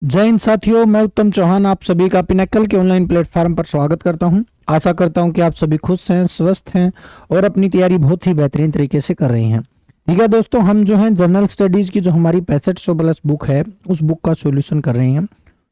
जय हिंद साथियों, मैं उत्तम चौहान आप सभी का पिनेकल के ऑनलाइन प्लेटफॉर्म पर स्वागत करता हूं। आशा करता हूं कि आप सभी खुश हैं, स्वस्थ हैं और अपनी तैयारी बहुत ही बेहतरीन तरीके से कर रही हैं। ठीक है दोस्तों, हम जो है जनरल स्टडीज की जो हमारी 6500 प्लस बुक है उस बुक का सॉल्यूशन कर रहे हैं,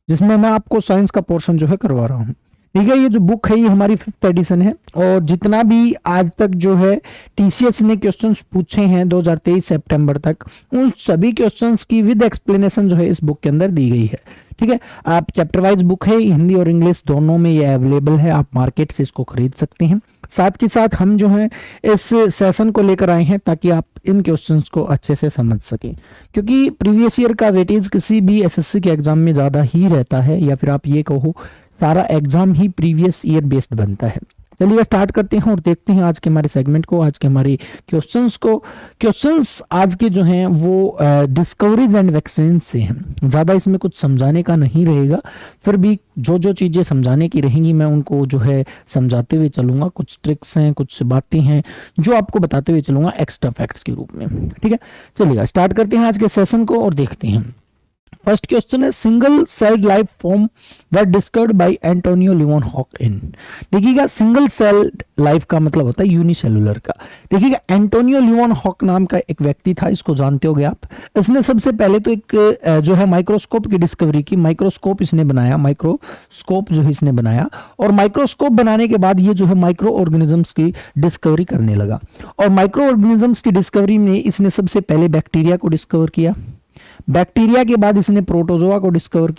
जिसमें मैं आपको साइंस का पोर्शन जो है करवा रहा हूँ। ठीक है, ये जो बुक है ये हमारी 5th एडिशन है और जितना भी आज तक जो है टीसीएस ने क्वेश्चंस पूछे हैं 2023 सितंबर तक, उन सभी क्वेश्चंस की विद एक्सप्लेनेशन जो है इस बुक के अंदर दी गई है। ठीक है, आप चैप्टर वाइज बुक है, हिंदी और इंग्लिश दोनों में ये अवेलेबल है, आप मार्केट से इसको खरीद सकते हैं। साथ के साथ हम जो है इस सेशन को लेकर आए हैं ताकि आप इन क्वेश्चंस को अच्छे से समझ सकें, क्योंकि प्रीवियस ईयर का वेटेज किसी भी एसएससी के एग्जाम में ज़्यादा ही रहता है, या फिर आप ये कहो सारा एग्जाम ही प्रीवियस ईयर बेस्ड बनता है। चलिए स्टार्ट करते हैं और देखते हैं आज के हमारे सेगमेंट को, आज के हमारे क्वेश्चंस को। क्वेश्चंस आज के जो हैं वो डिस्कवरीज एंड वैक्सीन से हैं, ज़्यादा इसमें कुछ समझाने का नहीं रहेगा, फिर भी जो जो चीज़ें समझाने की रहेंगी मैं उनको जो है समझाते हुए चलूँगा। कुछ ट्रिक्स हैं, कुछ बातें हैं जो आपको बताते हुए चलूँगा एक्स्ट्रा फैक्ट्स के रूप में। ठीक है, चलिए स्टार्ट करते हैं आज के सेशन को और देखते हैं। फर्स्ट क्वेश्चन है, single cell life form were discovered by Antonio Leeuwenhoek. देखिएगा, सिंगल सेल लाइफ का मतलब होता है यूनिसेलुलर का। देखिएगा, एंटोनियो लियोनहॉक नाम का एक व्यक्ति था, इसको जानते होगे आप। इसने सबसे पहले तो एक जो है माइक्रोस्कोप की डिस्कवरी की। माइक्रोस्कोप इसने बनाया, माइक्रोस्कोप जो है इसने बनाया, और माइक्रोस्कोप बनाने के बाद ये जो है माइक्रो ऑर्गेनिजम्स की डिस्कवरी करने लगा। और माइक्रो ऑर्गेनिजम्स की डिस्कवरी में इसने सबसे पहले बैक्टीरिया को डिस्कवर किया। बैक्टीरिया के बाद इसने प्रोटोजोआ को डिस्कवर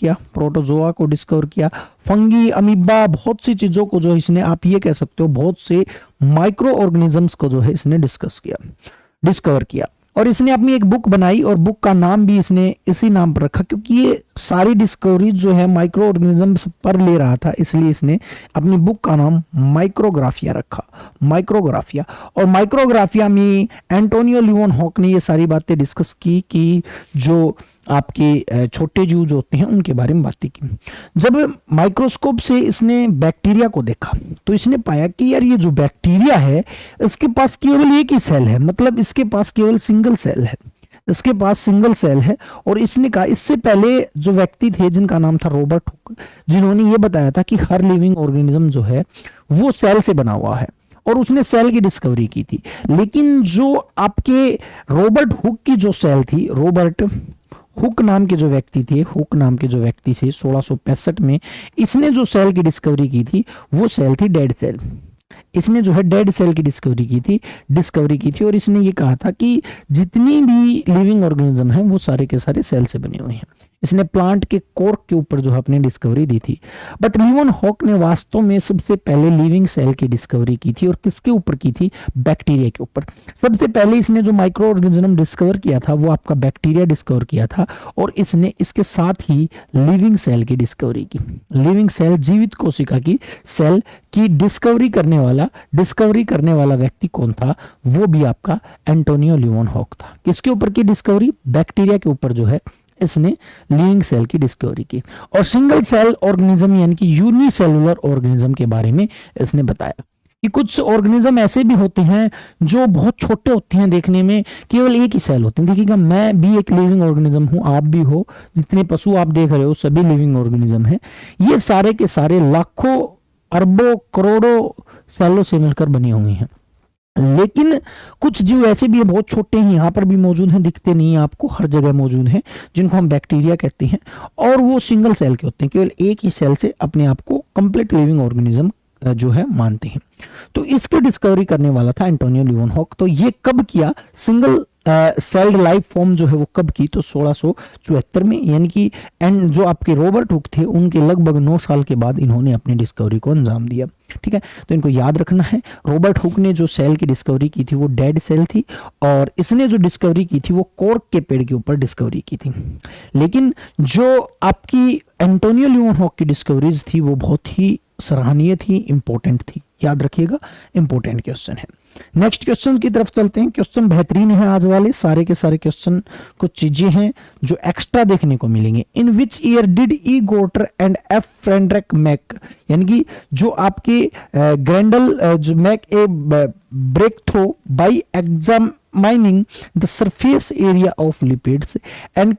किया, फंगी, अमीबा, बहुत सी चीजों को जो इसने, आप ये कह सकते हो बहुत से माइक्रो ऑर्गेनिजम्स को जो है इसने डिस्कवर किया। और इसने अपनी एक बुक बनाई और बुक का नाम भी इसने इसी नाम पर रखा, क्योंकि ये सारी डिस्कवरीज जो है माइक्रो ऑर्गेनिजम्स पर ले रहा था, इसलिए इसने अपनी बुक का नाम माइक्रोग्राफिया रखा। माइक्रोग्राफिया, और माइक्रोग्राफिया में एंटोनियो लियोनहॉक ने ये सारी बातें डिस्कस की कि जो आपके छोटे जीव जो होते हैं उनके बारे में बातें की। जब माइक्रोस्कोप से इसने बैक्टीरिया को देखा तो इसने पाया कि यार ये जो बैक्टीरिया है इसके पास केवल एक ही सेल है, मतलब इसके पास केवल सिंगल सेल है। और इसने कहा, इससे पहले जो व्यक्ति थे जिनका नाम था रॉबर्ट हुक, जिन्होंने ये बताया था कि हर लिविंग ऑर्गेनिज्म जो है वो सेल से बना हुआ है, और उसने सेल की डिस्कवरी की थी। लेकिन जो आपके रॉबर्ट हुक की जो सेल थी, रॉबर्ट हुक नाम के जो व्यक्ति थे 1665 में इसने जो सेल की डिस्कवरी की थी वो सेल थी डेड सेल। इसने जो है डेड सेल की डिस्कवरी की थी और इसने ये कहा था कि जितनी भी लिविंग ऑर्गेनिज्म है वो सारे के सारे सेल से बने हुए हैं। इसने प्लांट के कोर्क के ऊपर जो है अपनी डिस्कवरी दी थी। बट लियोनहॉक ने वास्तव में सबसे पहले लिविंग सेल की डिस्कवरी की थी, और किसके ऊपर की थी? बैक्टीरिया के ऊपर। सबसे पहले इसने जो माइक्रो ऑर्गेनिज्म डिस्कवर किया था वो आपका बैक्टीरिया डिस्कवर किया था, और इसने इसके साथ ही लिविंग सेल की डिस्कवरी की। लिविंग सेल, जीवित कोशिका की सेल की डिस्कवरी करने वाला व्यक्ति कौन था? वो भी आपका एंटोनियो लियोनहॉक था। किसके ऊपर की डिस्कवरी? बैक्टीरिया के ऊपर जो है इसने लिविंग सेल की डिस्कवरी की। और सिंगल सेल ऑर्गेनिज्म यानी कि यूनिसेलुलर ऑर्गेनिज्म के बारे में इसने बताया कि कुछ ऑर्गेनिज्म ऐसे भी होते हैं जो बहुत छोटे होते हैं, देखने में केवल एक ही सेल होते हैं। देखिएगा, मैं भी एक लिविंग ऑर्गेनिज्म हूं, आप भी हो, जितने पशु आप देख रहे हो सभी लिविंग ऑर्गेनिज्म है। ये सारे के सारे लाखों, अरबों, करोड़ों सेलों से मिलकर बने हुए हैं। लेकिन कुछ जीव ऐसे भी हैं, बहुत छोटे हैं, यहाँ पर भी मौजूद हैं, दिखते नहीं हैं आपको, हर जगह मौजूद हैं, जिनको हम बैक्टीरिया कहते हैं, और वो सिंगल सेल के होते हैं, केवल एक ही सेल से अपने आप को कंप्लीट लिविंग ऑर्गेनिज्म जो है मानते हैं। तो इसकी डिस्कवरी करने वाला था एंटोनियो लियोनहॉक। तो ये कब किया? सिंगल सेल्ड लाइफ फॉर्म जो है वो कब की? तो 1674 में, यानी कि एंड जो आपके रॉबर्ट हुक थे उनके लगभग 9 साल के बाद इन्होंने अपनी डिस्कवरी को अंजाम दिया। ठीक है, तो इनको याद रखना है, रॉबर्ट हुक ने जो सेल की डिस्कवरी की थी वो डेड सेल थी, और इसने जो डिस्कवरी की थी वो कॉर्क के पेड़ के ऊपर डिस्कवरी की थी। लेकिन जो आपकी एंटोनियो लियोनहॉक की डिस्कवरीज थी वो बहुत ही सराहनीय थी, इंपॉर्टेंट थी। याद रखिएगा, इंपॉर्टेंट क्वेश्चन है। नेक्स्ट क्वेश्चन की तरफ चलते हैं। क्वेश्चन बेहतरीन है आज वाले, सारे के सारे क्वेश्चन कुछ चीजें हैं जो एक्स्ट्रा देखने को मिलेंगे। In which year did E Gorter and F Frederick Mac, यानी कि जो आपके ग्रेंडल जो make a breakthrough by examining the surface area of lipids and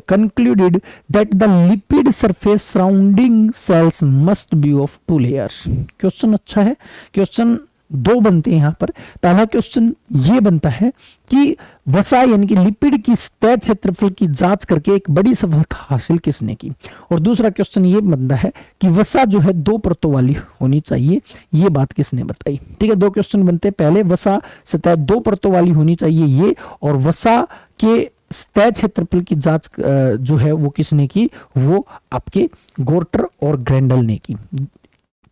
concluded that the lipid surface surrounding cells must be of 2 layers. Question अच्छा है, question दो बनते हैं यहाँ पर। पहला क्वेश्चन ये बनता है कि वसा यानी कि लिपिड की सतह क्षेत्रफल की जांच करके एक बड़ी सफलता हासिल किसने की, और दूसरा क्वेश्चन ये बनता है कि वसा जो है 2 परतों वाली होनी चाहिए, ये बात किसने बताई। ठीक है, 2 क्वेश्चन बनते हैं। पहले वसा सतह 2 परतों वाली होनी चाहिए ये, और वसा के सतह क्षेत्रफल की जांच जो है वो किसने की, वो आपके गोर्टर और ग्रेंडल ने की।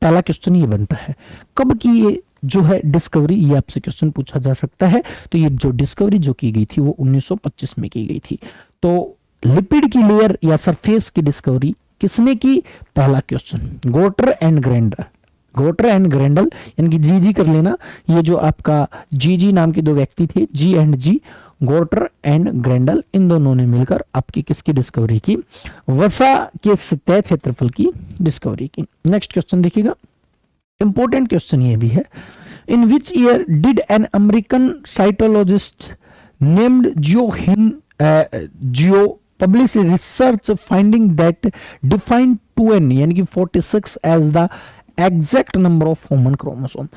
पहला क्वेश्चन ये बनता है। कब की ये जो है डिस्कवरी, ये आपसे क्वेश्चन पूछा जा सकता है। तो ये जो डिस्कवरी जो की गई थी वो 1925 में की गई थी। तो लिपिड की लेयर या सरफेस की डिस्कवरी किसने की, पहला क्वेश्चन गोर्टर एंड ग्रेंडल। गोर्टर एंड ग्रेंडल यानी कि जी कर लेना, ये जो आपका जी नाम के 2 व्यक्ति थे, जी एंड जी, गोर्टर एंड ग्रेंडल, इन दोनों ने मिलकर आपकी किसकी डिस्कवरी की, वसा के सतह क्षेत्रफल की डिस्कवरी की। नेक्स्ट क्वेश्चन देखिएगा, इंपॉर्टेंट क्वेश्चन ये भी है। In which year did an American cytologist named Tjio publish research finding that defined 2n यानी कि 46 as the exact number of human chromosome,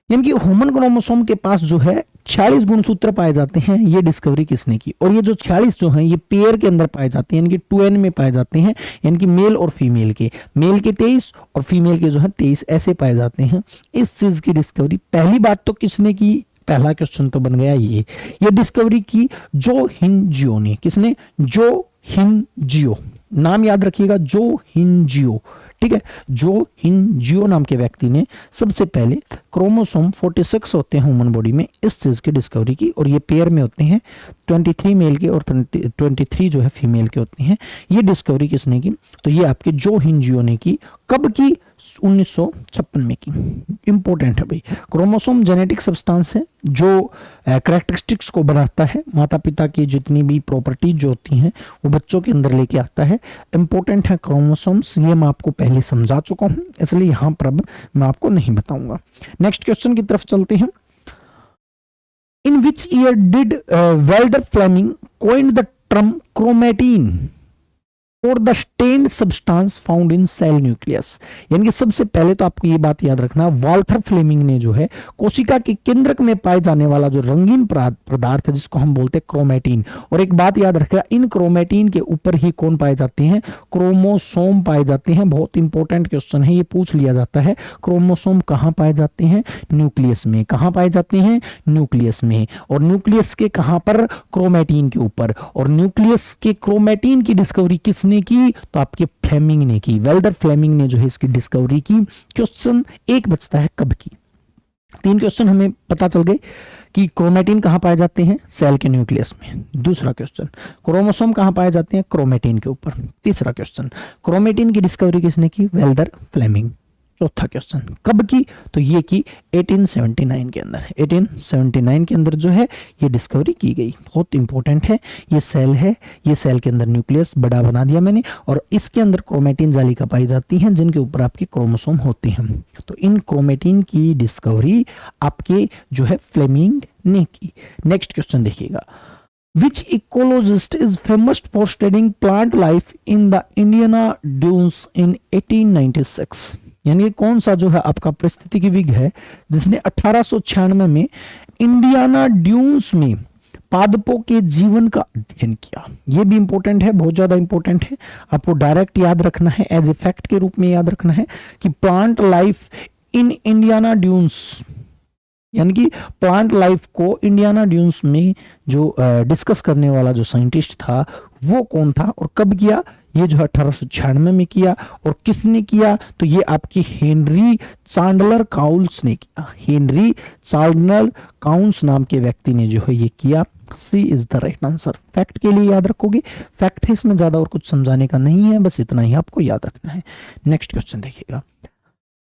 यानी कि ह्यूमन क्रोमोसोम के पास जो है 46 गुणसूत्र पाए जाते हैं। ये डिस्कवरी किसने की, और ये जो 46 जो हैं ये पेयर के अंदर पाए जाते हैं, यानी कि 2n में पाए जाते हैं, यानी कि मेल और फीमेल के, मेल के 23 और फीमेल के जो है 23 ऐसे पाए जाते हैं। इस चीज की डिस्कवरी पहली बात तो किसने की, पहला क्वेश्चन तो बन गया ये डिस्कवरी की जो हिन जियो ने। किसने, जो हिन जियो, नाम याद रखिएगा, जो हिन जियो। ठीक है, जो हिन जियो नाम के व्यक्ति ने सबसे पहले क्रोमोसोम 46 होते हैं ह्यूमन बॉडी में, इस चीज की डिस्कवरी की, और ये पेयर में होते हैं, 23 मेल के और 23 जो है फीमेल के होते हैं। ये डिस्कवरी किसने की, तो ये आपके जो हिन जियो ने की। कब की, 1956 में की। इंपॉर्टेंट है भाई, क्रोमोसोम जेनेटिक सब्सटेंस है जो कैरेक्टरिस्टिक्स को बनाता है, माता पिता की जितनी भी प्रॉपर्टीज जो होती हैं वो बच्चों के अंदर लेके आता है। इंपॉर्टेंट है क्रोमोसोम्स, ये मैं आपको पहले समझा चुका हूं, इसलिए यहां पर अब मैं आपको नहीं बताऊंगा। नेक्स्ट क्वेश्चन की तरफ चलते हैं। In which year did Walther Flemming coined the term chromatin और the stained substance found in cell nucleus, यानी कि सबसे पहले तो आपको ये बात याद रखना, वाल्थर फ्लेमिंग ने जो है कोशिका के केंद्रक में पाए जाने वाला जो रंगीन पदार्थ है जिसको हम बोलते हैं क्रोमेटिन, और एक बात याद रखना, इन क्रोमेटिन के ऊपर ही कौन पाए जाते हैं, क्रोमोसोम पाए जाते हैं। बहुत इंपॉर्टेंट क्वेश्चन है, ये पूछ लिया जाता है। क्रोमोसोम कहां पाए जाते हैं, न्यूक्लियस में। कहां पाए जाते हैं, न्यूक्लियस में, और न्यूक्लियस के कहां पर, क्रोमेटिन के ऊपर। और न्यूक्लियस के क्रोमेटिन की डिस्कवरी किस ने की, तो आपके फ्लेमिंग ने की, वेल्डर फ्लेमिंग ने जो है इसकी डिस्कवरी की। क्वेश्चन एक बचता है, कब की। 3 क्वेश्चन हमें पता चल गए कि क्रोमेटिन कहां पाए जाते हैं, सेल के न्यूक्लियस में। दूसरा क्वेश्चन, क्रोमोसोम कहां पाए जाते हैं, क्रोमेटिन के ऊपर। तीसरा क्वेश्चन, क्रोमेटिन की डिस्कवरी किसने की, वेल्डर फ्लेमिंग। चौथा क्वेश्चन, कब की, तो ये की 1879 के अंदर। 1879 के अंदर जो है ये डिस्कवरी की गई। बहुत इंपॉर्टेंट है, ये सेल है, ये सेल के अंदर न्यूक्लियस बड़ा बना दिया मैंने, और इसके अंदर क्रोमेटिन जालिका पाई जाती हैं जिनके ऊपर आपके क्रोमोसोम होते हैं। तो इन क्रोमेटिन की डिस्कवरी आपके जो है फ्लेमिंग ने की। नेक्स्ट क्वेश्चन देखिएगा, Which ecologist is famous for studying plant life in the Indiana dunes in 1896? यानी कौन सा जो है आपका पारिस्थितिकीविद है जिसने 1896 में इंडियाना ड्यून्स में पादपों के जीवन का अध्ययन किया। ये भी इंपॉर्टेंट है, बहुत ज्यादा इंपॉर्टेंट है, आपको डायरेक्ट याद रखना है, एज ए फैक्ट के रूप में याद रखना है कि plant life in Indiana dunes, यानी कि प्लांट लाइफ को इंडियाना ड्यून्स में जो डिस्कस करने वाला जो साइंटिस्ट था वो कौन था और कब किया, ये जो 1896 में किया। और किसने किया, तो ये आपकी हेनरी चांडलर काउल्स ने किया। हेनरी चांडलर काउल्स नाम के व्यक्ति ने जो है ये किया। C is the right answer. Fact के लिए याद रखोगे, फैक्ट है, इसमें ज्यादा और कुछ समझाने का नहीं है, बस इतना ही आपको याद रखना है। नेक्स्ट क्वेश्चन देखिएगा,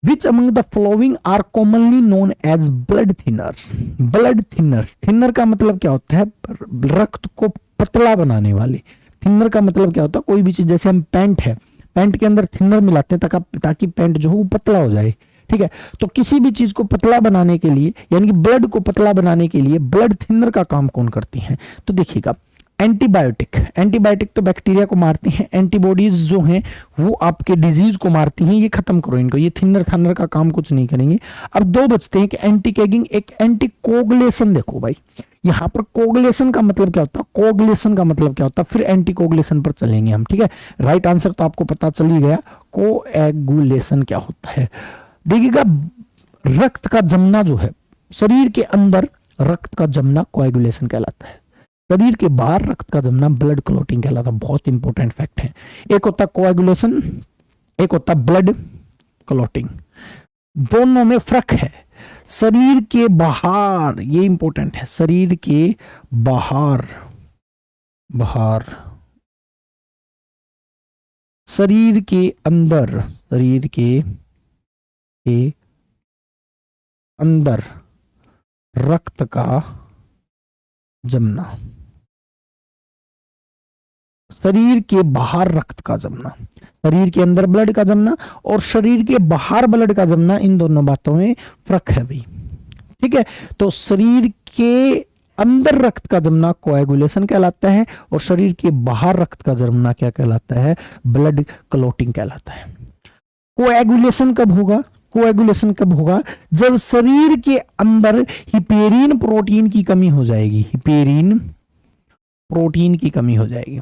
Which among the following are commonly known as blood thinners? Blood thinners, thinner का मतलब क्या होता है, रक्त को पतला बनाने वाले। थिनर का मतलब क्या होता है, कोई भी चीज, जैसे हम पेंट है, पेंट के अंदर थिनर मिलाते हैं ताकि पेंट जो है वो पतला हो जाए। ठीक है। तो किसी भी चीज को पतला बनाने के लिए, यानी कि ब्लड को पतला बनाने के लिए ब्लड थिनर का काम कौन करती हैं? तो देखिएगा, एंटीबायोटिक। एंटीबायोटिक तो बैक्टीरिया को मारती हैं, एंटीबॉडीज जो हैं वो आपके डिजीज को मारती हैं। ये खत्म करो इनको, ये थिनर थनर का काम कुछ नहीं करेंगे। अब दो बचते हैं कि एंटी केगिंग, एक एंटी कोगुलेशन। देखो भाई, यहां पर कोगुलेशन का मतलब क्या होता है, कोगुलेशन का मतलब क्या होता है, फिर एंटी कोगुलेशन पर चलेंगे हम, ठीक है। राइट आंसर तो आपको पता चल ही गया, कोएगुलेशन क्या होता है। देखिएगा, रक्त का जमना जो है, शरीर के अंदर रक्त का जमना कोएगुलेशन कहलाता है, शरीर के बाहर रक्त का जमना ब्लड क्लॉटिंग कहलाता है। बहुत इंपॉर्टेंट फैक्ट है। एक होता है कोएगुलेशन, एक होता है ब्लड क्लॉटिंग। दोनों में फर्क है। शरीर के बाहर, ये इंपॉर्टेंट है, शरीर के बाहर, शरीर के अंदर, शरीर के अंदर रक्त का जमना, शरीर के बाहर रक्त का जमना, शरीर के अंदर ब्लड का जमना और शरीर के बाहर ब्लड का जमना, इन दोनों बातों में फर्क है भाई, ठीक है। तो शरीर के अंदर रक्त का जमना कोएगुलेशन कहलाता है और शरीर के बाहर रक्त का जमना क्या कहलाता है, ब्लड क्लॉटिंग कहलाता है। कोएगुलेशन कब होगा, कोएगुलेशन कब होगा, जब शरीर के अंदर हिपेरिन प्रोटीन की कमी हो जाएगी, हिपेरिन प्रोटीन की कमी हो जाएगी,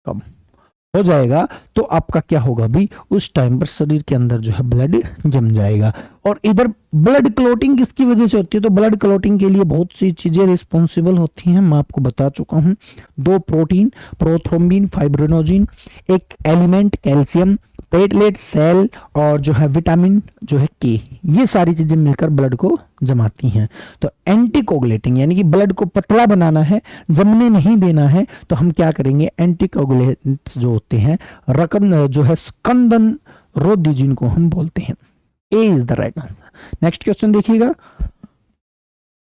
कम हो जाएगा तो आपका क्या होगा भी, उस टाइम पर शरीर के अंदर जो है ब्लड जम जाएगा। और इधर ब्लड क्लॉटिंग किसकी वजह से होती है, तो ब्लड क्लॉटिंग के लिए बहुत सी चीजें रिस्पॉन्सिबल होती हैं, मैं आपको बता चुका हूं। दो प्रोटीन, प्रोथ्रोम्बिन, फाइब्रिनोजिन, एक एलिमेंट कैल्शियम, प्लेटलेट, सेल और जो है विटामिन जो है के, ये सारी चीजें मिलकर ब्लड को जमाती हैं। तो एंटीकोगुलेटिंग यानी कि ब्लड को पतला बनाना है, जमने नहीं देना है, तो हम क्या करेंगे, एंटीकोगुलेंट्स जो होते हैं, रकन जो है स्कंदन रोधी जिनको हम बोलते हैं। A is the right answer. Next question देखिएगा,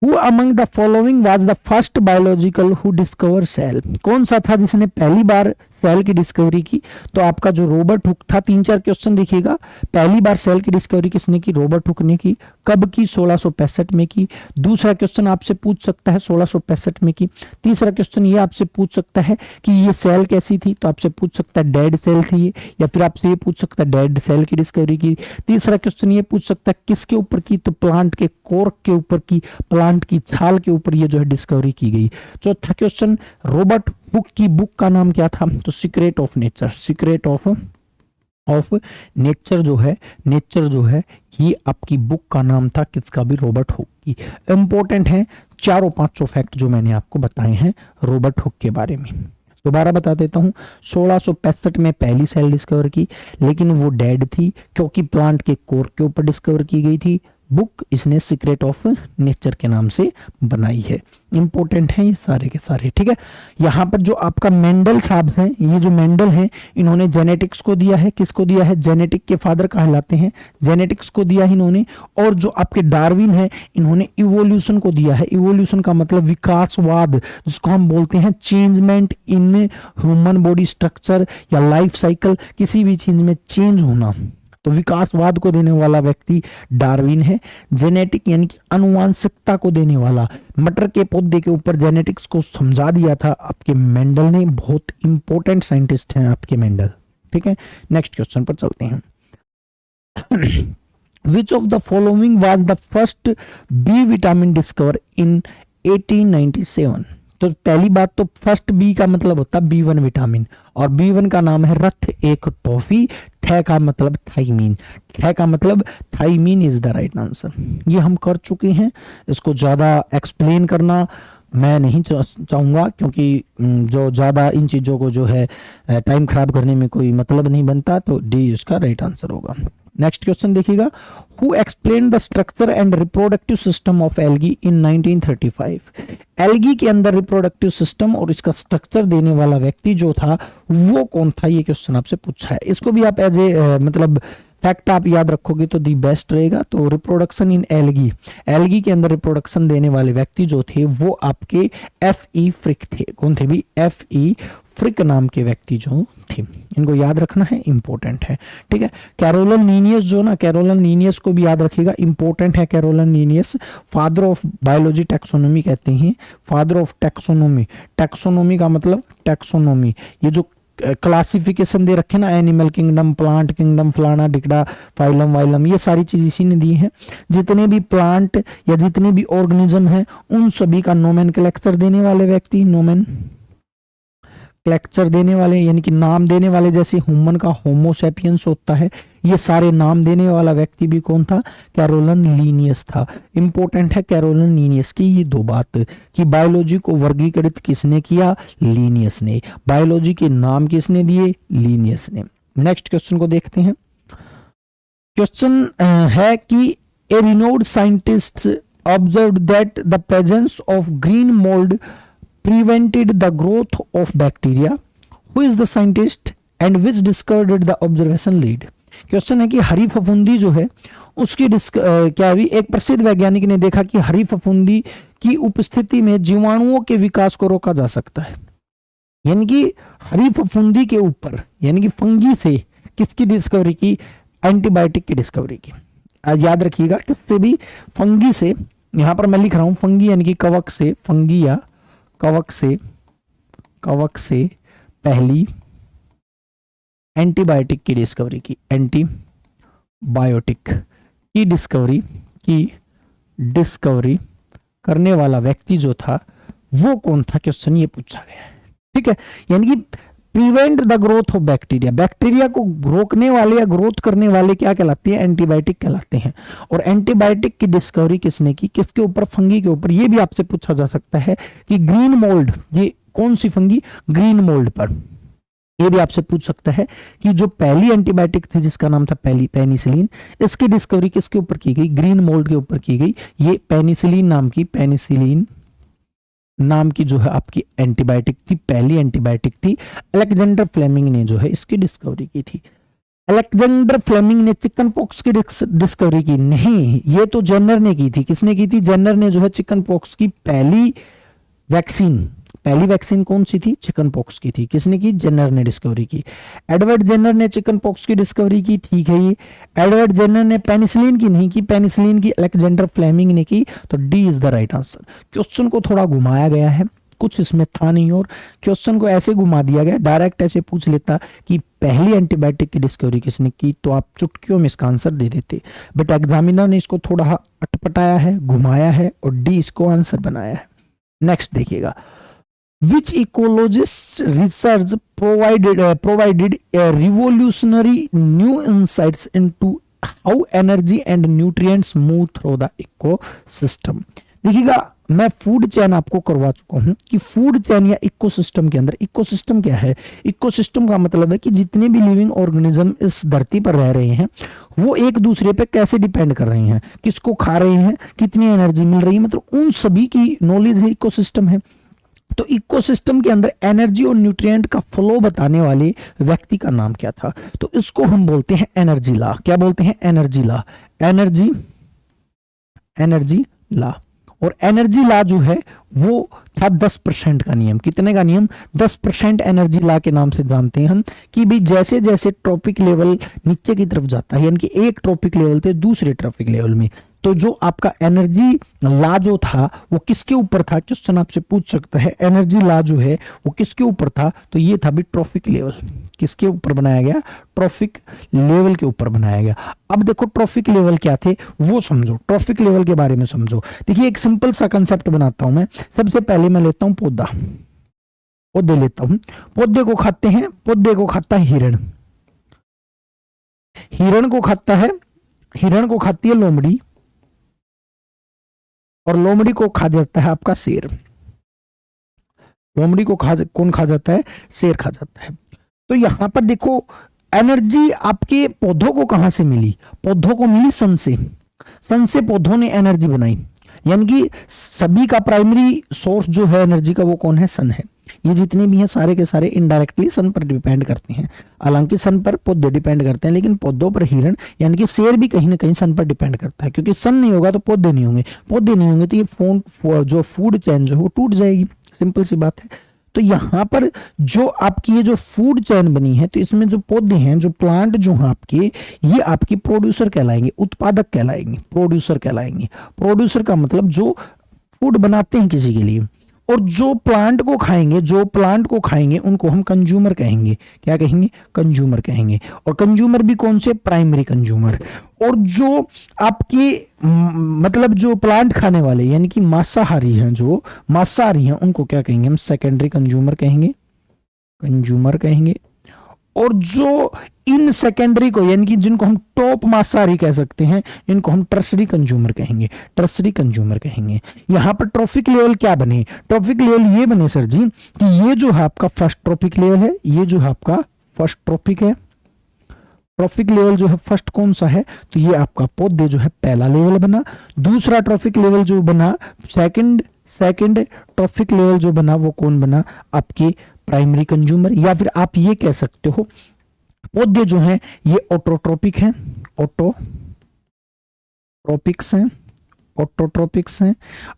Who among the following was the first biological who discovered cell? कौन सा था जिसने पहली बार सेल की डिस्कवरी की? तो आपका जो रॉबर्ट हुक था। 3-4 क्वेश्चन देखिएगा। पहली बार सेल की डिस्कवरी किसने की, रॉबर्ट हुक ने की। कब की, 1665 में की। दूसरा क्वेश्चन आपसे पूछ सकता है 1665 में की। तीसरा क्वेश्चन ये आपसे पूछ सकता है कि ये सेल कैसी थी, तो आपसे पूछ सकता है डेड सेल थी ये, या फिर आपसे ये पूछ सकता है डेड सेल की डिस्कवरी की। तीसरा क्वेश्चन ये पूछ सकता है किसके ऊपर की, तो प्लांट के कोर्क के ऊपर की, प्लांट की छाल के ऊपर ये जो है डिस्कवरी की गई। चौथा क्वेश्चन, रॉबर्ट हुक की बुक का नाम क्या था, तो secret of nature. Secret of nature जो है, नेचर जो है ये आपकी बुक का नाम था किसका भी, रॉबर्ट हुक की। इंपॉर्टेंट है 4-5 फैक्ट जो मैंने आपको बताए हैं रॉबर्ट हुक के बारे में। दोबारा बता देता हूं, 1665 में पहली सेल डिस्कवर की, लेकिन वो डेड थी क्योंकि प्लांट के कोर के ऊपर डिस्कवर की गई थी। बुक इसने सीक्रेट ऑफ नेचर के नाम से बनाई है। इंपॉर्टेंट है ये सारे के सारे, ठीक है। यहाँ पर जो आपका मेंडल साहब हैं, ये जो मेंडल हैं, इन्होंने जेनेटिक्स को दिया है, किसको दिया है, जेनेटिक के फादर कहलाते हैं, जेनेटिक्स को दिया है इन्होंने। और जो आपके डार्विन है, इन्होंने इवोल्यूशन को दिया है। इवोल्यूशन का मतलब विकासवाद, जिसको हम बोलते हैं changement in human body structure या लाइफ साइकिल, किसी भी चीज में चेंज होना, तो विकासवाद को देने वाला व्यक्ति डार्विन है। जेनेटिक यानी कि आनुवांशिकता को देने वाला, मटर के पौधे के ऊपर जेनेटिक्स को समझा दिया था आपके मेंडल ने। बहुत इंपॉर्टेंट साइंटिस्ट हैं आपके मेंडल, ठीक है। नेक्स्ट क्वेश्चन पर चलते हैं। Which of the following was the first B vitamin discover in 1897? तो पहली बात तो फर्स्ट बी का मतलब होता है B1 विटामिन, और B1 का नाम है रथ एक टॉफी। थ का मतलब थाइमीन, थ का मतलब thiamine is the right answer. ये हम कर चुके हैं, इसको ज्यादा एक्सप्लेन करना मैं नहीं चाहूंगा, क्योंकि जो ज्यादा इन चीजों को जो है टाइम खराब करने में कोई मतलब नहीं बनता। तो डी इसका राइट आंसर होगा। नेक्स्ट क्वेश्चन देखिएगा, who explain the structure and reproductive system of algae in 1935? Algae के अंदर रिप्रोडक्टिव सिस्टम और इसका स्ट्रक्चर देने वाला व्यक्ति जो था वो कौन था, ये क्वेश्चन आपसे पूछा है। इसको भी आप एज ए मतलब फैक्ट आप याद रखोगे तो दी बेस्ट रहेगा। तो रिप्रोडक्शन इन एल्गी, एल्गी के अंदर रिप्रोडक्शन देने वाले व्यक्ति जो थे वो आपके F.E. फ्रिक थे। कौन थे भी? F.E. फ्रिक नाम के व्यक्ति जो थे, इनको याद रखना है, इंपॉर्टेंट है। ठीक है, कैरोलन लीनियस जो ना, कैरोलन लीनियस को भी याद रखिएगा, इंपॉर्टेंट है। Carolus Linnaeus father of biology taxonomy कहते हैं, फादर ऑफ टैक्सोनॉमी। टैक्सोनॉमी का मतलब टैक्सोनॉमी, ये जो क्लासिफिकेशन दे रखे ना, एनिमल किंगडम, प्लांट किंगडम, फलाना डिकड़ा, फाइलम वाइलम, ये सारी चीज इसी ने दी है। जितने भी प्लांट या जितने भी ऑर्गेनिज्म है उन सभी का नोमेनक्लेचर देने वाले व्यक्ति, नोमेनक्लेचर देने वाले यानी कि नाम देने वाले, जैसे ह्यूमन का होमो सैपियंस होता है, ये सारे नाम देने वाला व्यक्ति भी कौन था? कैरोलन लीनियस था। इंपॉर्टेंट है कैरोलन लीनियस की ये दो बात, कि बायोलॉजी को वर्गीकृत किसने किया? लीनियस ने। बायोलॉजी के नाम किसने दिए? लीनियस ने। नेक्स्ट क्वेश्चन को देखते हैं। क्वेश्चन है कि a renowned scientist observed that the presence of green mould prevented the growth of bacteria. Who is the scientist and which discovered the observation lead? Question है कि हरी फफूंदी जो है उसकी क्या भी एक प्रसिद्ध वैज्ञानिक ने देखा कि हरी फफूंदी की उपस्थिति में जीवाणुओं के विकास को रोका जा सकता है। यानी कि हरी फफूंदी के ऊपर, यानी कि फंगी से किसकी डिस्कवरी की? एंटीबायोटिक की डिस्कवरी की। याद रखिएगा, किससे भी? फंगी से। यहां पर मैं लिख रहा हूं फंगी यानी कि कवक से, फंगी या कवक से पहली एंटीबायोटिक की डिस्कवरी की। एंटीबायोटिक की डिस्कवरी करने वाला व्यक्ति जो था वो कौन था? क्वेश्चन ये पूछा गया है। ठीक है, यानी कि prevent the growth of bacteria, bacteria को रोकने वाले या ग्रोथ करने वाले क्या कहलाते हैं? एंटीबायोटिक कहलाते हैं। और एंटीबायोटिक की डिस्कवरी किसने की? किसके ऊपर? फंगी के ऊपर। ये भी आपसे पूछा जा सकता है कि ग्रीन मोल्ड, ये कौन सी फंगी? ग्रीन मोल्ड पर। ये भी आपसे पूछ सकता है कि जो पहली एंटीबायोटिक थी जिसका नाम था पेनिसिलिन, इसकी डिस्कवरी किसके ऊपर की गई? ग्रीन मोल्ड के ऊपर की गई। ये पेनिसिलिन नाम की जो है आपकी एंटीबायोटिक थी, पहली एंटीबायोटिक थी। अलेक्जेंडर फ्लेमिंग ने जो है इसकी डिस्कवरी की थी। अलेक्जेंडर फ्लेमिंग ने चिकन पॉक्स की डिस्कवरी की नहीं, ये तो जेनर ने की थी। किसने की थी? जेनर ने जो है चिकन पॉक्स की पहली वैक्सीन कौन सी थी? चिकन पॉक्स की थी। किसने की? जेनर ने डिस्कवरी की। एडवर्ड जेनर ने चिकन पॉक्स की डिस्कवरी की, ठीक है। ये एडवर्ड जेनर ने पेनिसिलिन की नहीं की, पेनिसिलिन की अलेक्जेंडर फ्लेमिंग ने की। तो D is the right answer. Question को थोड़ा घुमाया गया है, कुछ इसमें था नहीं और क्वेश्चन को ऐसे घुमा दिया गया, डायरेक्ट ऐसे पूछ लेता कि पहली एंटीबायोटिक की डिस्कवरी किसने की, तो आप चुटकियों में इसका आंसर दे देते। बट एग्जामिनर ने इसको थोड़ा अटपटाया है, घुमाया है और डी इसको आंसर बनाया है। नेक्स्ट देखिएगा, which ecologist research provided a revolutionary new insights into how energy and nutrients move through the ecosystem। देखिएगा, मैं फूड चेन आपको करवा चुका हूं कि फूड चेन या इकोसिस्टम के अंदर, इकोसिस्टम क्या है? इकोसिस्टम का मतलब है कि जितने भी लिविंग ऑर्गेनिज्म इस धरती पर रह रहे हैं वो एक दूसरे पे कैसे डिपेंड कर रहे हैं, किसको खा रहे हैं, कितनी एनर्जी मिल रही है, मतलब उन सभी की नॉलेज है, इकोसिस्टम है। तो इकोसिस्टम के अंदर एनर्जी और न्यूट्रिएंट का फ्लो बताने वाले व्यक्ति का नाम क्या था? तो इसको हम बोलते हैं एनर्जी लॉ। क्या बोलते हैं? Energy law. Energy law. और एनर्जी लॉ जो है वो था 10% का नियम। कितने का नियम? 10% एनर्जी लॉ के नाम से जानते हैं हम कि भाई जैसे जैसे ट्रॉपिक लेवल नीचे की तरफ जाता है, यानी कि एक ट्रॉपिक लेवल से दूसरे ट्रॉपिक लेवल में, तो जो आपका एनर्जी लॉ जो था वो किसके ऊपर था? क्वेश्चन आपसे पूछ सकता है एनर्जी लॉ जो है वो किसके ऊपर था? तो ये था भी ट्रॉपिक लेवल। किसके ऊपर बनाया गया? ट्रॉपिक लेवल के ऊपर बनाया गया। अब देखो ट्रॉपिक लेवल क्या थे वो समझो, ट्रॉपिक लेवल के बारे में समझो। देखिए एक सिंपल सा कंसेप्ट बनाता हूं मैं। सबसे पहले मैं लेता हूं पौधे लेता हूं। पौधे को खाते हैं, पौधे को खाता है हिरण, हिरण को खाती है लोमड़ी, और लोमड़ी को खा जाता है आपका शेर। लोमड़ी को कौन खा जाता है? शेर खा जाता है। तो यहां पर देखो एनर्जी आपके पौधों को कहां से मिली? पौधों को मिली सन से। सन से पौधों ने एनर्जी बनाई, यानी कि सभी का प्राइमरी सोर्स जो है एनर्जी का वो कौन है? सन है। ये जितने भी हैं सारे के सारे इनडायरेक्टली सन पर डिपेंड करते हैं। हालांकि सन पर पौधे डिपेंड करते हैं, लेकिन पौधों पर हिरण यानी कि शेर भी कहीं ना कहीं सन पर डिपेंड करता है, क्योंकि सन नहीं होगा तो पौधे नहीं होंगे, पौधे नहीं होंगे तो ये जो फूड चेन जो है वो टूट जाएगी। सिंपल सी बात है। तो यहाँ पर जो आपकी ये जो फूड चेन बनी है, तो इसमें जो पौधे हैं, जो प्लांट जो हैं आपके, ये आपके प्रोड्यूसर कहलाएंगे, उत्पादक कहलाएंगे, प्रोड्यूसर कहलाएंगे। प्रोड्यूसर का मतलब जो फूड बनाते हैं किसी के लिए, और जो प्लांट को खाएंगे उनको हम कंज्यूमर कहेंगे। क्या कहेंगे? कंज्यूमर कहेंगे। और कंज्यूमर भी कौन से? Primary consumer. और जो आपके मतलब जो प्लांट खाने वाले यानी कि मांसाहारी हैं, जो मांसाहारी हैं, उनको क्या कहेंगे? हम सेकेंडरी कंज्यूमर कहेंगे। और जो इन सेकेंडरी को यानी कि जिनको हम टॉप मांसाहारी कह सकते हैं, इनको हम टर्सरी कंज्यूमर कहेंगे। यहां पर ट्रॉफिक लेवल क्या बने? ट्रॉफिक लेवल ये बने सर जी कि ये जो है आपका फर्स्ट ट्रॉफिक लेवल है, ये जो है आपका फर्स्ट ट्रॉफिक है। ट्रॉफिक लेवल जो है फर्स्ट कौन सा है? तो ये आपका पौधे जो है पहला लेवल बना। दूसरा ट्रॉफिक लेवल जो बना, सेकंड ट्रॉफिक लेवल जो बना, वो कौन बना? आपके प्राइमरी कंज्यूमर। या फिर आप ये कह सकते हो पौधे जो हैं ये ऑटोट्रोपिक हैं।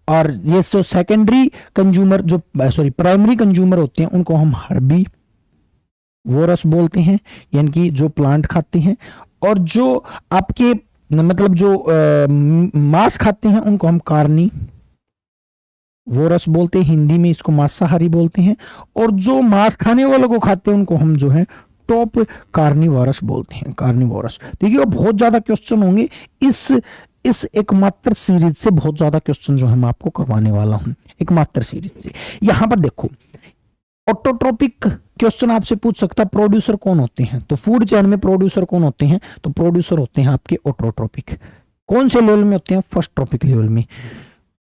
और ये जो सेकेंडरी कंज्यूमर जो प्राइमरी कंज्यूमर होते हैं, उनको हम हर्बीवोरस बोलते हैं, यानी कि जो प्लांट खाते हैं। और जो आपके मतलब जो मांस खाते हैं, उनको हम कार्निवोरस बोलते हैं, हिंदी में इसको मांसाहारी बोलते हैं। और जो मांस खाने वालों को खाते हैं, उनको हम जो है टॉप कार्निवोरस बोलते हैं, कार्निवोरस। देखिए बहुत ज्यादा क्वेश्चन होंगे इस एकमात्र सीरीज से, बहुत ज्यादा क्वेश्चन जो है मैं आपको करवाने वाला हूं एकमात्र सीरीज से। यहां पर देखो ऑटोट्रोपिक क्वेश्चन आपसे पूछ सकता है प्रोड्यूसर कौन होते हैं, तो फूड चेन में प्रोड्यूसर कौन होते हैं? तो प्रोड्यूसर होते हैं आपके ऑटोट्रोपिक। कौन से लेवल में होते हैं? फर्स्ट ट्रॉपिक लेवल में।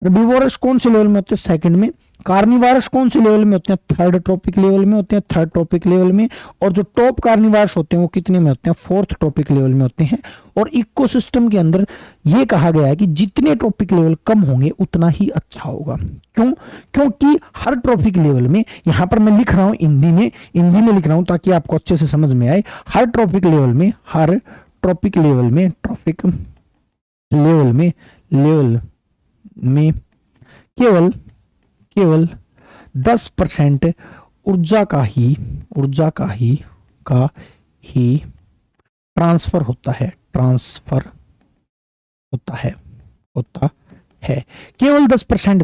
हर्बीवोरस कौन से लेवल में होते हैं? सेकंड में। कार्निवारस कौन से लेवल में होते हैं? थर्ड ट्रॉपिक लेवल में होते हैं, थर्ड ट्रॉपिक लेवल में। और जो टॉप कार्निवारस होते हैं वो कितने में होते हैं? फोर्थ ट्रॉपिक लेवल में होते हैं। और इकोसिस्टम के अंदर ये कहा गया है कि जितने ट्रॉपिक लेवल कम होंगे उतना ही अच्छा होगा। क्यों? क्योंकि हर ट्रॉपिक लेवल में, यहां पर मैं लिख रहा हूं हिंदी में लिख रहा हूं ताकि आपको अच्छे से समझ में आए। हर ट्रॉपिक लेवल में केवल 10% ऊर्जा का ही ट्रांसफर होता है। केवल 10%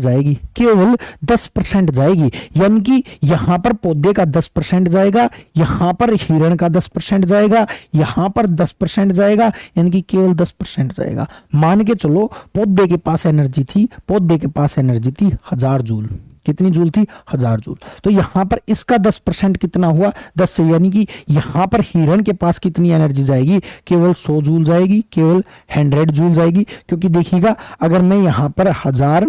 जाएगी, यानी कि यहां पर पौधे का 10% जाएगा, यहां पर हिरण का 10% जाएगा, यहां पर 10% जाएगा, यानी कि केवल 10% जाएगा। मान के चलो पौधे के पास एनर्जी थी 1000 जूल। कितनी जूल थी? 1000 जूल। तो यहां पर इसका 10% कितना हुआ? 10 से, यानी कि यहां पर हिरण के पास कितनी एनर्जी जाएगी? केवल 100 जूल जाएगी, केवल 100 जूल जाएगी। क्योंकि देखिएगा अगर मैं यहां पर 1000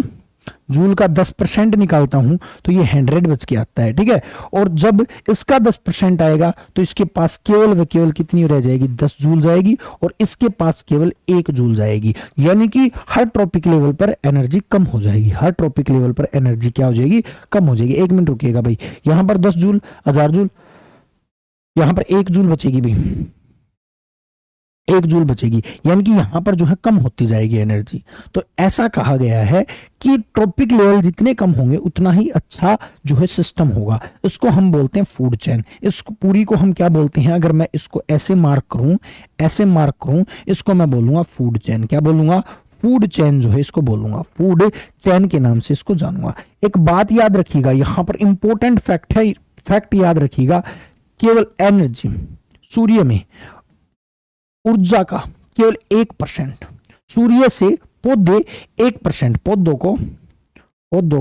जूल का 10% निकालता हूं तो ये 100 बच के आता है, ठीक है। और जब इसका 10% आएगा तो इसके पास केवल व केवल कितनी रह जाएगी? 10 जूल जाएगी। और इसके पास केवल 1 जूल जाएगी, यानी कि हर ट्रॉपिक लेवल पर एनर्जी कम हो जाएगी। हर ट्रॉपिक लेवल पर एनर्जी क्या हो जाएगी? कम हो जाएगी। 1 मिनट रुकिएगा भाई, यहां पर 10 जूल, 1000 जूल, यहां पर 1 जूल बचेगी भाई, 1 जूल बचेगी, यानी कि यहां पर जो है कम होती जाएगी एनर्जी। तो ऐसा कहा गया है कि ट्रॉपिक लेवल जितने कम होंगे उतना ही अच्छा जो है सिस्टम होगा। इसको हम बोलते हैं फूड चेन। इसको पूरी को हम क्या बोलते हैं? अगर मैं इसको ऐसे मार्क करूं, इसको मैं बोलूंगा फूड चेन। क्या बोलूंगा? फूड चेन जो है इसको बोलूंगा, फूड चेन के नाम से इसको जानूंगा। एक बात याद रखिएगा, यहां पर इंपॉर्टेंट फैक्ट याद रखिएगा, केवल एनर्जी सूर्य में ऊर्जा का केवल 1%, सूर्य से पौधे 1%, पौधों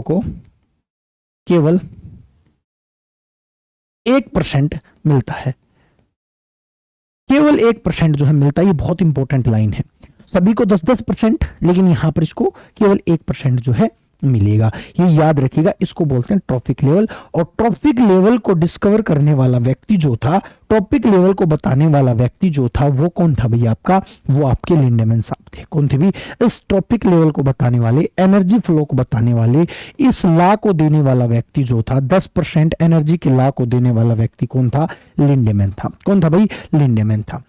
को केवल 1% मिलता है, केवल 1% जो है मिलता है। ये बहुत इंपॉर्टेंट लाइन है। सभी को 10-10%, लेकिन यहां पर इसको केवल 1% जो है मिलेगा। ये याद रखिएगा, इसको बोलते हैं ट्रॉफिक लेवल। और ट्रॉफिक लेवल को डिस्कवर करने वाला व्यक्ति जो था, ट्रॉफिक लेवल को बताने वाला व्यक्ति जो था, वो कौन था भैया आपका? वो आपके लिंडेमैन साहब थे। कौन थे भी? इस ट्रॉफिक लेवल को बताने वाले, एनर्जी फ्लो को बताने वाले, इस लॉ को देने वाला व्यक्ति जो था, 10% एनर्जी के लॉ को देने वाला व्यक्ति कौन था? लिंडेमैन था। कौन था भाई? लिंडेमैन था।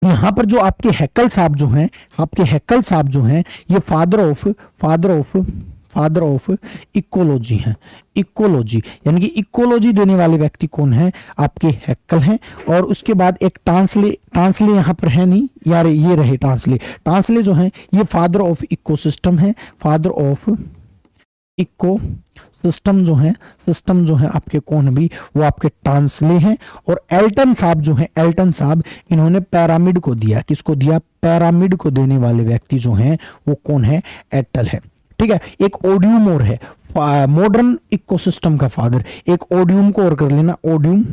यहाँ पर जो आपके हैकल साहब जो हैं, आपके हैकल साहब जो हैं, ये फादर ऑफ इकोलॉजी हैं। इकोलॉजी यानी कि इकोलॉजी देने वाले व्यक्ति कौन है? आपके हैकल हैं। और उसके बाद एक टांसले यहाँ पर है नहीं यार, ये रहे टांसले जो हैं, ये फादर ऑफ इकोसिस्टम है। फादर ऑफ इको सिस्टम जो है आपके कौन भी? वो आपके टांसले हैं। और एल्टन साहब जो हैं, एल्टन साहब, इन्होंने पिरामिड को दिया। किसको दिया? पिरामिड को देने वाले व्यक्ति जो हैं वो कौन है? एटल है। ठीक है। एक ओडियम और है, मॉडर्न इकोसिस्टम का फादर। एक ओडियम को और कर लेना, Odum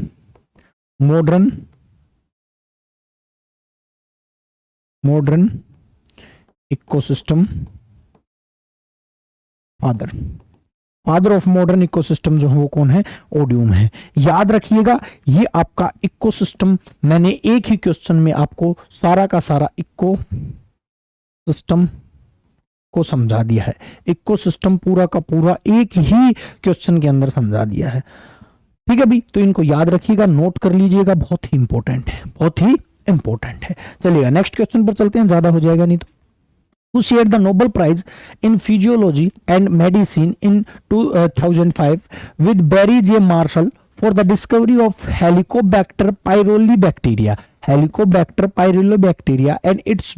modern ecosystem father of modern ecosystem जो है वो कौन है? ओडियम है। याद रखिएगा, ये आपका इकोसिस्टम, मैंने एक ही क्वेश्चन में आपको सारा का सारा इकोसिस्टम को समझा दिया है। इकोसिस्टम पूरा का पूरा एक ही क्वेश्चन के अंदर समझा दिया है। ठीक है भी, तो इनको याद रखिएगा, नोट कर लीजिएगा, बहुत ही इंपॉर्टेंट है, बहुत ही इंपॉर्टेंट है। चलिएगा नेक्स्ट क्वेश्चन पर चलते हैं, ज्यादा हो जाएगा नहीं तो। Who shared the Nobel Prize in Physiology and Medicine in 2005 with Barry J. Marshall for the discovery of Helicobacter pylori bacteria, and its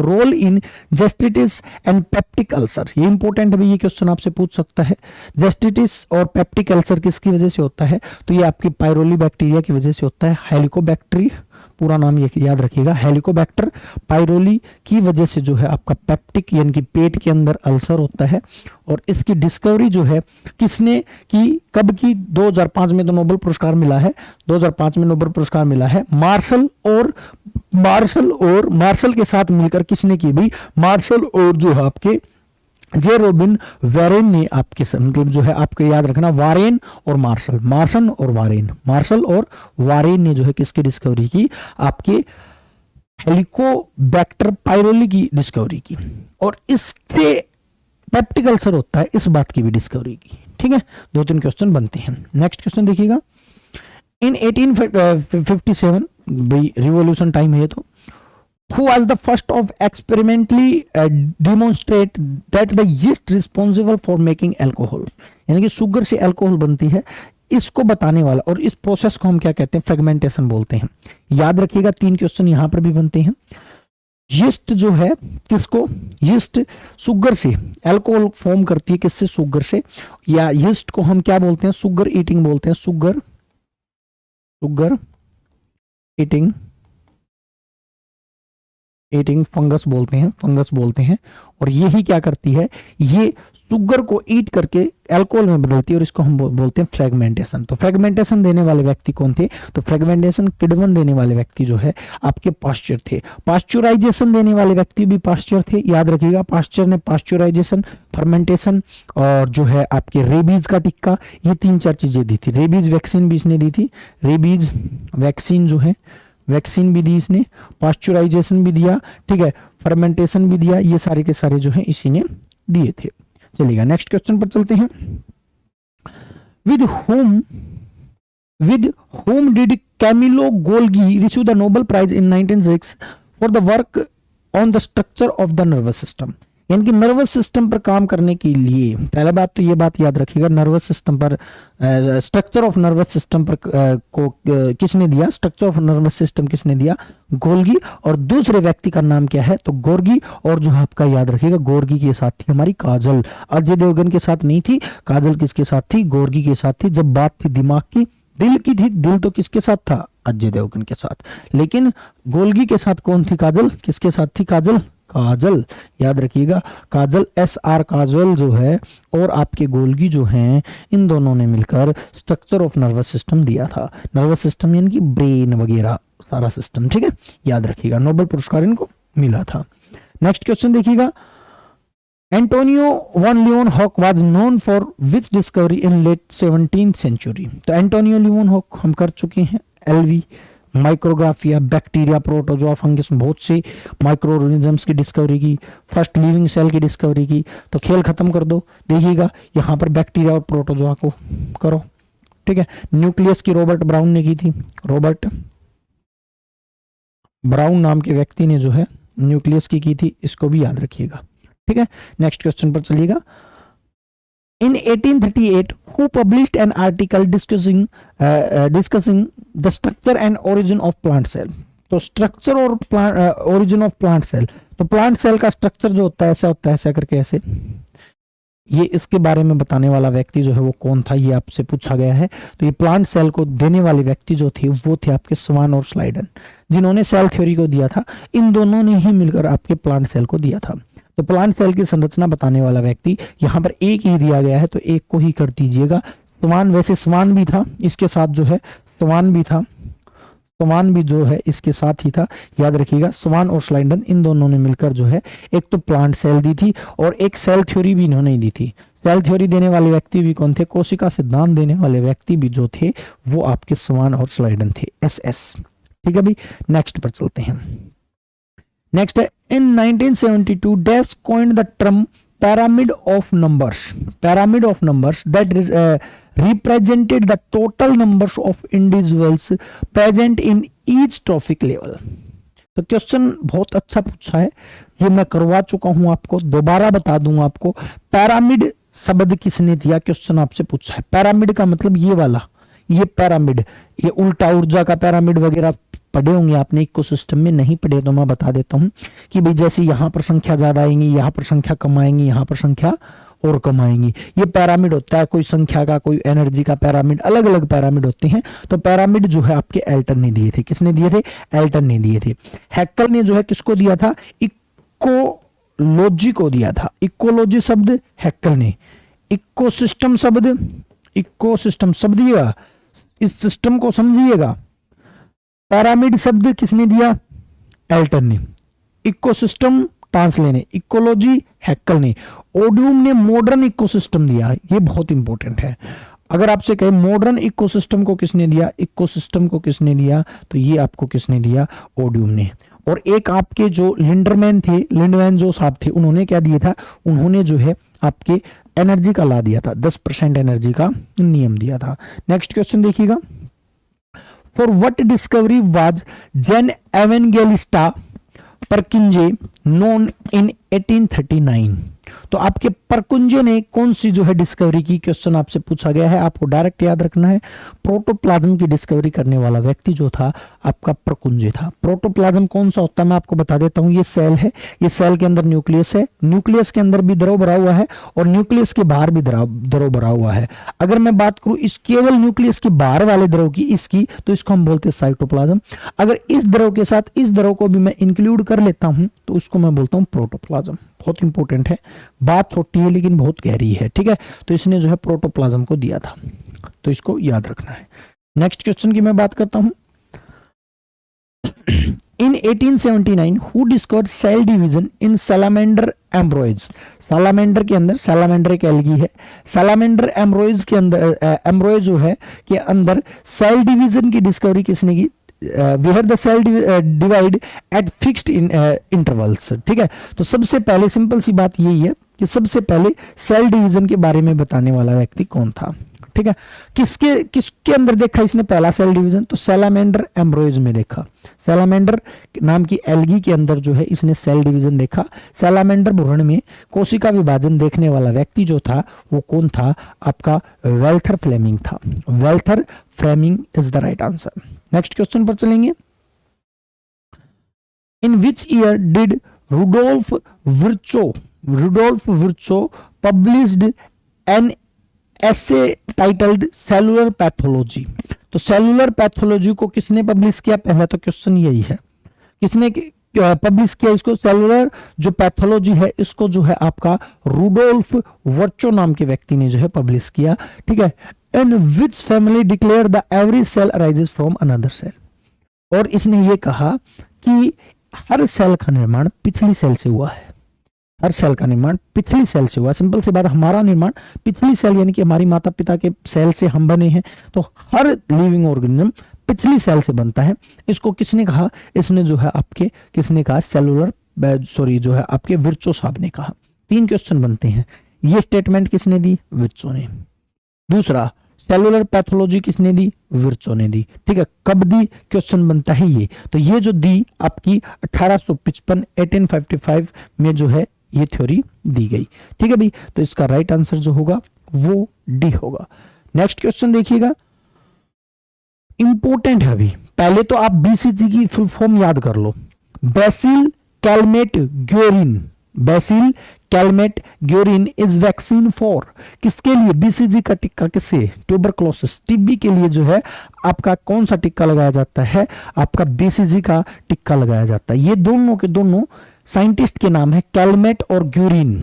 role in gastritis and peptic ulcer? ये important है, ये क्वेश्चन आपसे पूछ सकता है। Gastritis और peptic ulcer किसकी वजह से होता है? तो ये आपकी पायरोली बैक्टीरिया की वजह से होता है। हेलिकोबैक्टरी, पूरा नाम ये याद रखिएगा, हेलिकोबैक्टर पायरोली की वजह से जो है आपका पेप्टिक यानी कि पेट के अंदर अल्सर होता है। और इसकी डिस्कवरी जो है किसने की, कब की? 2005 में तो नोबेल पुरस्कार मिला है, 2005 में नोबेल पुरस्कार मिला है। मार्शल के साथ मिलकर किसने की भी? मार्शल और जो है आपके जे रॉबिन वारेन ने आपके मतलब जो है आपको याद रखना, वारेन और मार्शल और वारेन ने जो है किसकी डिस्कवरी की? आपके हेलिकोबैक्टर पायरोली की डिस्कवरी की। और इससे पेप्टिक अल्सर होता है, इस बात की भी डिस्कवरी की। ठीक है, 2-3 क्वेश्चन बनते हैं। नेक्स्ट क्वेश्चन देखिएगा। इन 1857 रिवॉल्यूशन टाइम है तो, who was the first of experimentally demonstrate that the yeast responsible for making alcohol, यानी कि शुगर से अल्कोहल बनती है, इसको बताने वाला। और इस प्रोसेस को हम क्या कहते हैं? फ्रेगमेंटेशन बोलते हैं। याद रखिएगा, 3 क्वेश्चन यहां पर भी बनते हैं। यीस्ट जो है किसको? यीस्ट शुगर से अल्कोहल फॉर्म करती है। किससे? शुगर से। या यीस्ट को हम क्या बोलते हैं? शुगर ईटिंग बोलते हैं। शुगर ईटिंग फंगस बोलते हैं। और ये ही क्या करती है? ये शुगर को ईट करके अल्कोहल में बदलती है, और इसको हम बोलते हैं फ्रेगमेंटेशन। तो फ्रेगमेंटेशन देने वाले व्यक्ति कौन थे? तो फ्रेगमेंटेशन किडमन देने वाले व्यक्ति जो है आपके पास्चर थे। पास्चुराइजेशन देने वाले व्यक्ति भी पास्चर थे। याद रखिएगा, पास्चर ने पास्चुराइजेशन, फर्मेंटेशन और जो है आपके रेबीज का टिक्का, ये 3-4 चीजें दी थी। रेबीज वैक्सीन भी इसने दी थी। रेबीज वैक्सीन जो है, वैक्सीन भी दी इसने, पास्चुराइजेशन भी दिया, ठीक है, फर्मेंटेशन भी दिया। ये सारे के सारे जो है इसी ने दिए थे। चलिएगा नेक्स्ट क्वेश्चन पर चलते हैं। With whom did Camillo Golgi receive the Nobel Prize in 1906 for the work on the structure of the nervous system? यानी कि नर्वस सिस्टम पर काम करने के लिए, पहला बात तो ये बात याद रखिएगा, नर्वस सिस्टम पर स्ट्रक्चर ऑफ नर्वस सिस्टम पर को किसने दिया? स्ट्रक्चर ऑफ नर्वस सिस्टम किसने दिया? गोल्गी। और दूसरे व्यक्ति का नाम क्या है? तो गोर्गी। और जो आपका याद रखिएगा, गोर्गी के साथ थी हमारी काजल। अजय देवगन के साथ नहीं थी काजल, किसके साथ थी? गोर्गी के साथ थी। जब बात थी दिमाग की, दिल की थी, दिल तो किसके साथ था? अजय देवगन के साथ। लेकिन गोल्गी के साथ कौन थी? काजल। किसके साथ थी? काजल। याद रखिएगा, काजल, SR काजल जो है और आपके गोल्गी जो हैं, इन दोनों ने मिलकर स्ट्रक्चर ऑफ नर्वस सिस्टम दिया था। नर्वस सिस्टम यानी कि ब्रेन वगैरह सारा सिस्टम। ठीक है, याद रखिएगा, नोबेल पुरस्कार इनको मिला था। नेक्स्ट क्वेश्चन देखिएगा। Antonio van Leeuwenhoek was known for which discovery in late 17th century. तो एंटोनियो लियोन हॉक हम कर चुके हैं। एलवी, माइक्रोग्राफिया, बैक्टीरिया, प्रोटोजोआ, फंगस, बहुत से माइक्रो ऑर्गेनिजम्स की डिस्कवरी की, फर्स्ट लिविंग सेल की डिस्कवरी की। तो खेल खत्म कर दो, देखिएगा यहाँ पर बैक्टीरिया और प्रोटोजोआ को करो, ठीक है। न्यूक्लियस की रॉबर्ट ब्राउन ने की थी, रॉबर्ट ब्राउन नाम के व्यक्ति ने जो है न्यूक्लियस की थी, इसको भी याद रखिएगा, ठीक है। नेक्स्ट क्वेश्चन पर चलिएगा। In 1838, who published an article discussing the structure and origin of plant cell? तो स्ट्रक्चर और ओरिजिन ऑफ प्लांट सेल, तो प्लांट सेल का स्ट्रक्चर जो होता है ऐसा होता है, ऐसा करके ऐसे, ये इसके बारे में बताने वाला व्यक्ति जो है वो कौन था, ये आपसे पूछा गया है। तो ये प्लांट सेल को देने वाले व्यक्ति जो थे वो थे आपके स्वान और स्लाइडन, जिन्होंने सेल थ्योरी को दिया था। इन दोनों ने ही मिलकर आपके प्लांट सेल को दिया था। तो प्लांट सेल की संरचना बताने वाला व्यक्ति यहाँ पर एक ही दिया गया है, तो एक को ही कर दीजिएगा। स्वान, वैसे स्वान भी था इसके साथ जो है, स्वान भी था, स्वान भी जो है इसके साथ ही था, याद रखिएगा। स्वान और स्लाइडन इन दोनों ने मिलकर जो है एक तो प्लांट सेल दी थी और एक सेल थ्योरी भी इन्होंने दी थी। सेल थ्योरी देने वाले व्यक्ति भी कौन थे? कोशिका सिद्धांत देने वाले व्यक्ति भी जो थे वो आपके स्वान और स्लाइडन थे, SS, ठीक है भाई। नेक्स्ट पर चलते हैं। नेक्स्ट है, इन 1972 dash coined the term pyramid of numbers, pyramid of numbers that is represented the total numbers of individuals present in each trophic level। तो क्वेश्चन बहुत अच्छा पूछा है, ये मैं करवा चुका हूं आपको, दोबारा बता दूंगा आपको। पैरामिड शब्द किसने दिया, क्वेश्चन आपसे पूछा है। पैरामिड का मतलब ये वाला, ये पैरामिड, ये उल्टा ऊर्जा का पैरामिड वगैरह पढ़े होंगे आपने, इकोसिस्टम में नहीं पढ़े तो मैं बता देता हूं कि भाई जैसे यहाँ पर संख्या ज्यादा आएंगी, यहाँ पर संख्या कम आएंगी, यहाँ पर संख्या और कम आएंगी, ये पैरामिड होता है। कोई संख्या का, कोई एनर्जी का पैरामिड, अलग अलग पैरामिड होते हैं। तो पैरामिड जो है आपके एल्टन ने दिए थे। किसने दिए थे? एल्टन ने दिए थे। हैक्कल ने जो है किसको दिया था? इकोलॉजी को दिया था। इकोलॉजी शब्द हैक्कल ने, इकोसिस्टम शब्द, इकोसिस्टम शब्द, इस सिस्टम को समझिएगा। पैरामिड शब्द किसने दिया? एल्टन ने। इकोसिस्टम टांसले ने, इकोलॉजी हैक्कल ने, ओडियम ने मॉडर्न इकोसिस्टम दिया है। ये बहुत इंपॉर्टेंट है। अगर आपसे कहे मॉडर्न इकोसिस्टम को किसने दिया, इकोसिस्टम को किसने दिया, तो ये आपको किसने दिया? ओडियम ने। और एक आपके जो लिंडरमैन थे, लिंडमैन जो साहब थे, उन्होंने क्या दिया था? उन्होंने जो है आपके एनर्जी का ला दिया था, 10% एनर्जी का नियम दिया था। नेक्स्ट क्वेश्चन देखिएगा। For what discovery was Jan Evangelista Purkinje known in 1839? तो आपके परकुंजे ने कौन सी जो है डिस्कवरी की, क्वेश्चन आपसे पूछा गया है, आपको डायरेक्ट याद रखना है। प्रोटोप्लाज्म की डिस्कवरी करने वाला व्यक्ति जो था आपका परकुंजे था। प्रोटोप्लाज्म कौन सा होता है मैं आपको बता देता हूं। ये सेल है, ये सेल के अंदर न्यूक्लियस है, न्यूक्लियस के अंदर भी द्रव भरा हुआ है और न्यूक्लियस के बाहर भी द्रव भरा हुआ है। अगर मैं बात करूं इस केवल न्यूक्लियस के बाहर वाले द्रव की, इसकी, तो इसको हम बोलते हैं साइटोप्लाज्म। अगर इस द्रव के साथ इस द्रव को भी मैं इंक्लूड कर लेता हूं तो उसको मैं बोलता हूं प्रोटोप्लाज्म। बहुत इंपॉर्टेंट है, बात छोटी है लेकिन बहुत गहरी है, ठीक है। तो इसने जो है प्रोटोप्लाज्म को दिया था, तो इसको याद रखना है। नेक्स्ट क्वेश्चन की मैं बात करता हूं। In 1879 who discovered cell division in salamander embryos? Salamander के अंदर, सैलामेंडर एक एल्गी है, सैलामेंडर एम्ब्रोइज के अंदर, एम्ब्रोइज जो है के अंदर सेल डिवीजन की डिस्कवरी किसने की? where the cell divide at fixed intervals, ठीक है। तो सबसे पहले सिंपल सी बात यही है कि सबसे पहले सेल डिवीजन के बारे में बताने वाला व्यक्ति कौन था, ठीक है। किसके अंदर देखा इसने पहला सेल डिवीजन? तो सैलामेंडर एम्ब्रोइज में देखा। सैलामेंडर नाम की एल्गी के अंदर जो है इसने सेल डिवीजन देखा। सैलामेंडर भ्रूण में कोशिका विभाजन देखने वाला व्यक्ति जो था वो कौन था? आपका वेल्थर फ्लेमिंग था। Walther Flemming is the right answer. Next question पर चलेंगे। In which year did Rudolf Virchow published an essay titled cellular pathology? तो सेलुलर पैथोलॉजी को किसने पब्लिश किया? पहला तो क्वेश्चन यही है, किसने पब्लिश किया इसको? सेलुलर जो पैथोलॉजी है इसको जो है आपका रुडोल्फ वर्चो नाम के व्यक्ति ने जो है पब्लिश किया, ठीक है। In which family declare the every cell arises from another cell? और इसने ये कहा कि हर सेल का निर्माण पिछली सेल से हुआ है। हर सेल का निर्माण पिछली सेल से हुआ। सिंपल सी बात, हमारा निर्माण पिछली सेल यानी कि हमारी माता पिता के सेल से हम बने हैं, तो हर लिविंग ऑर्गेनिज्म पिछली सेल से बनता है। इसको किसने कहा? इसने जो है आपके किसने कहा? सेलुलर जो है आपके विर्चो साहब ने कहा। 3 क्वेश्चन बनते हैं। ये स्टेटमेंट किसने दी? विर्चो ने। दूसरा, सेलुलर पैथोलॉजी किसने दी? विर्चो ने दी। ठीक है, कब दी? क्वेश्चन बनता है ये। तो ये जो दी आपकी 1855 1855 में जो है ये थ्योरी दी गई। ठीक है भाई, तो इसका राइट आंसर जो होगा वो डी होगा। नेक्स्ट क्वेश्चन देखिएगा, इंपॉर्टेंट है। अभी पहले तो आप बीसीजी की फुल फॉर्म याद कर लो। Bacille Calmette Guerin, Bacille Calmette Guerin is vaccine for, किसके लिए? बीसीजी का टिक्का किससे? ट्यूबरक्लोसिस, टीबी के लिए जो है आपका कौन सा टिक्का लगाया जाता है? आपका बीसीजी का टिक्का लगाया जाता है। ये दोनों के दोनों साइंटिस्ट के नाम है, कैलमेट और ग्यूरिन।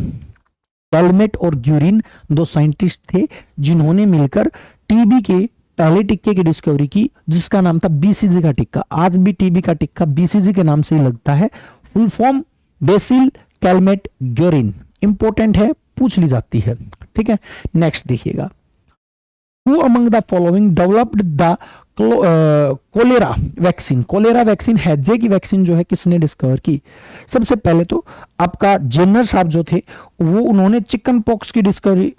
कैलमेट और ग्यूरिन 2 साइंटिस्ट थे जिन्होंने मिलकर टीबी के पहले टिक्के की डिस्कवरी की, जिसका नाम था बीसीजी का टिक्का। आज भी टीबी का टिक्का बीसीजी के नाम से ही लगता है। Full form Bacille Calmette Guerin. Important है, पूछ ली जाती है। ठीक है, नेक्स्ट देखिएगा, who among the following developed the cholera vaccine. Cholera vaccine, हैजे की वैक्सीन जो है किसने डिस्कवर की? सबसे पहले तो आपका जेनर साहब जो थे वो उन्होंने चिकन पॉक्स की डिस्कवरी,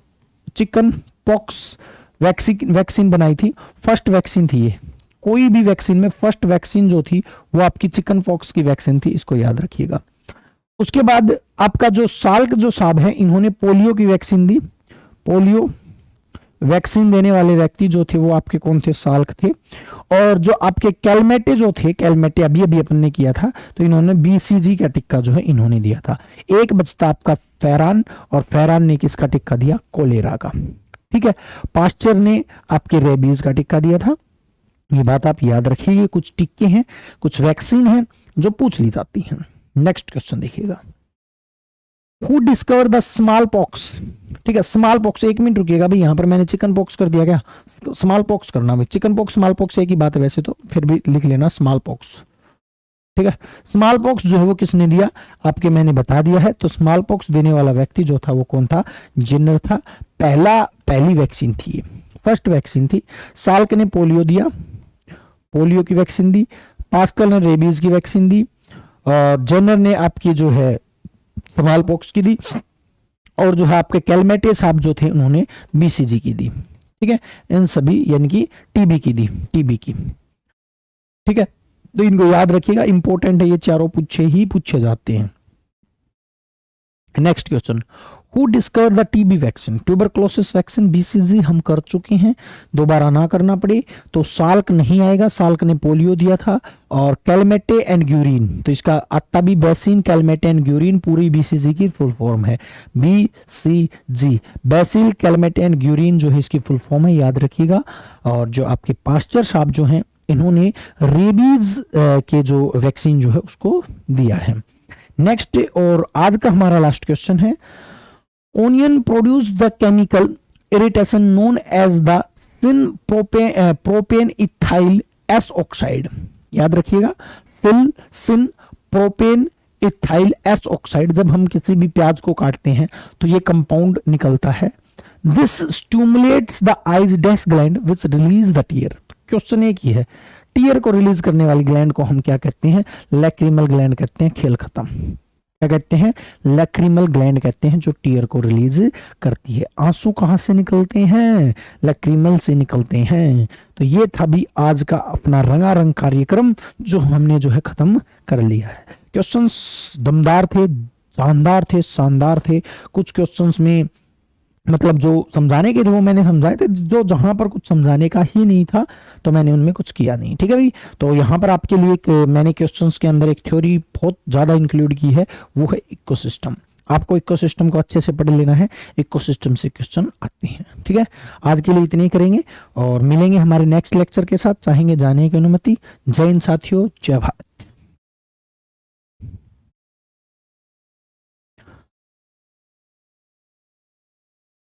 चिकन पॉक्स वैक्सीन बनाई थी। फर्स्ट वैक्सीन थी ये। कोई भी वैक्सीन में फर्स्ट वैक्सीन जो थी वो आपकी चिकन पॉक्स की वैक्सीन थी, इसको याद रखिएगा। उसके बाद आपका जो साल्क जो साहब है, इन्होंने पोलियो की वैक्सीन दी। पोलियो वैक्सीन देने वाले व्यक्ति जो थे वो आपके कौन थे? साल्क थे। और जो आपके कैलमेटे जो थे, कैलमेटे अभी अभी अपन ने किया था, तो इन्होंने बीसीजी का टिक्का जो है इन्होंने दिया था। एक बचता आपका फेरान, और फेरान ने किसका टिक्का दिया? कोलेरा का। ठीक है, पास्चर ने आपके रेबीज का टिक्का दिया था। ये बात आप याद रखिए, कुछ टिक्के हैं, कुछ वैक्सीन हैं जो पूछ ली जाती हैं। नेक्स्ट क्वेश्चन देखिएगा, who discover the small pox. ठीक है, स्मॉल पॉक्स, 1 मिनट रुकिएगा भाई, यहां पर मैंने चिकन पॉक्स कर दिया क्या? स्मॉल पॉक्स करना भाई, चिकन पॉक्स स्मॉल पॉक्स एक ही बात है वैसे तो, फिर भी लिख लेना स्मॉल पॉक्स। ठीक है, स्मॉल पॉक्स जो है वो किसने दिया? आपके मैंने बता दिया है। तो स्मॉल पॉक्स देने वाला व्यक्ति जो था वो कौन था? जेनर था। पहली वैक्सीन थी, फर्स्ट वैक्सीन थी। साल्क ने पोलियो दिया, पोलियो की वैक्सीन दी। पास्कल ने रेबीज की वैक्सीन दी, और जेनर ने आपकी जो है स्मॉल पॉक्स की दी, और जो है आपके कैलमेटे साहब जो थे उन्होंने बीसीजी की दी। ठीक है, इन सभी यानी कि टीबी की दी, टीबी की। ठीक है, तो इनको याद रखिएगा, इंपॉर्टेंट है, ये चारों पूछे जाते हैं। Next question, who discover the TB vaccine. Tuberculosis vaccine BCG हम कर चुके हैं, दोबारा ना करना पड़े तो साल्क नहीं आएगा, साल्क ने पोलियो दिया था। और कैलमेटे एंड ग्यूरिन, तो इसका आता भी बेसिन कैलमेटे एंड ग्यूरिन पूरी बीसीजी की फुल फॉर्म है, BCG, BECIL Calmette and Guérin जो है इसकी फुल फॉर्म है, याद रखिएगा। और जो आपके पास्चर साहब जो हैं इन्होंने रेबीज के जो वैक्सीन जो है उसको दिया है। नेक्स्ट और आज का हमारा लास्ट क्वेश्चन है, onion produce the chemical irritation known as the syn propanethial S oxide. याद रखिएगा, syn propanethial S oxide. जब हम किसी भी प्याज को काटते हैं तो ये कंपाउंड निकलता है। This stimulates the eyes dash gland which release the tear. Question एक ही है, टीयर को रिलीज करने वाली ग्लैंड को हम क्या कहते हैं? लैक्रिमल ग्लैंड कहते हैं। खेल खत्म। क्या कहते हैं? लैक्रिमल ग्लैंड कहते हैं जो टीयर को रिलीज करती है। आंसू कहां से निकलते हैं? लैक्रिमल से निकलते हैं। तो ये था भी आज का अपना रंगारंग कार्यक्रम जो हमने जो है खत्म कर लिया है। क्वेश्चंस दमदार थे, शानदार थे। कुछ क्वेश्चंस में मतलब जो समझाने के थे वो मैंने समझाए थे, जो जहां पर कुछ समझाने का ही नहीं था तो मैंने उनमें कुछ किया नहीं। ठीक है भाई, तो यहाँ पर आपके लिए मैंने क्वेश्चंस के अंदर एक थ्योरी बहुत ज़्यादा इंक्लूड की है, वो है इकोसिस्टम। आपको इकोसिस्टम को अच्छे से पढ़ लेना है, इकोसिस्टम से क्वेश्चन आते हैं। ठीक है, आज के लिए इतने ही करेंगे और मिलेंगे हमारे नेक्स्ट लेक्चर के साथ। चाहेंगे जाने की अनुमति। जय हिंद साथियों, जय भारत।